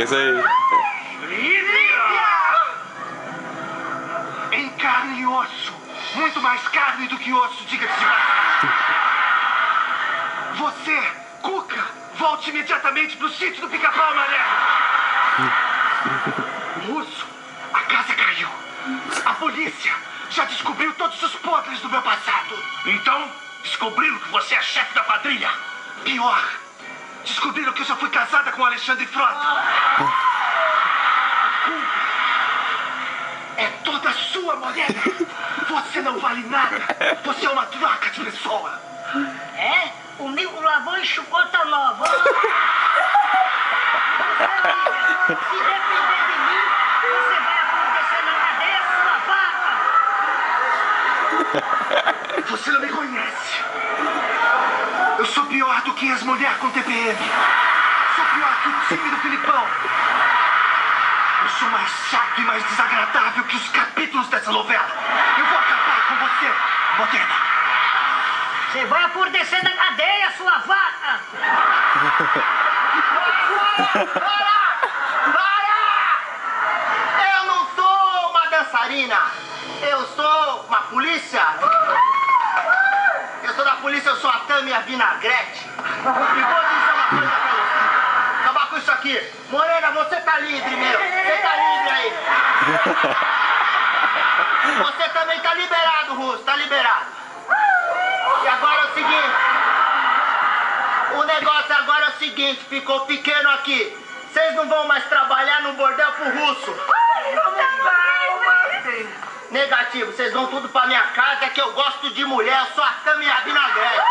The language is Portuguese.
isso aí. Em carne e osso. Muito mais carne do que osso, diga-se de passagem. Você, Cuca, volte imediatamente pro sítio do Pica-Pau Amarelo. Russo, a casa caiu. A polícia já descobriu todos os podres do meu passado. Então, descobriram que você é chefe da quadrilha. Pior, descobriram que eu já fui casada com Alexandre Frota. É toda sua, Morena. Você não vale nada. Você é uma troca de pessoa. É? O Mico lavou e chucota nova. Se depender de mim, você vai acontecer na cadeia, sua vaca. Você não me conhece. Eu sou pior do que as mulheres com TPM. Sou pior que o time do Filipão. Eu sou mais chato e mais desagradável que os capítulos dessa novela. Eu vou acabar com você, Morena. Você vai apodrecer na cadeia, sua vaca. Para! Eu não sou uma dançarina. Eu sou uma polícia. Eu sou da polícia, eu sou a Tâmia Vinagrete. E vou dizer uma coisa pra você. Acabar com isso aqui. Morena, você tá livre, meu. Você tá livre aí. Você também tá liberado, Russo. Tá liberado. E agora é o seguinte. O negócio agora é o seguinte. Ficou pequeno aqui. Vocês não vão mais trabalhar no bordel pro Russo. Negativo. Vocês vão tudo pra minha casa que eu gosto de mulher. Eu sou a Tâmia Vinagrete.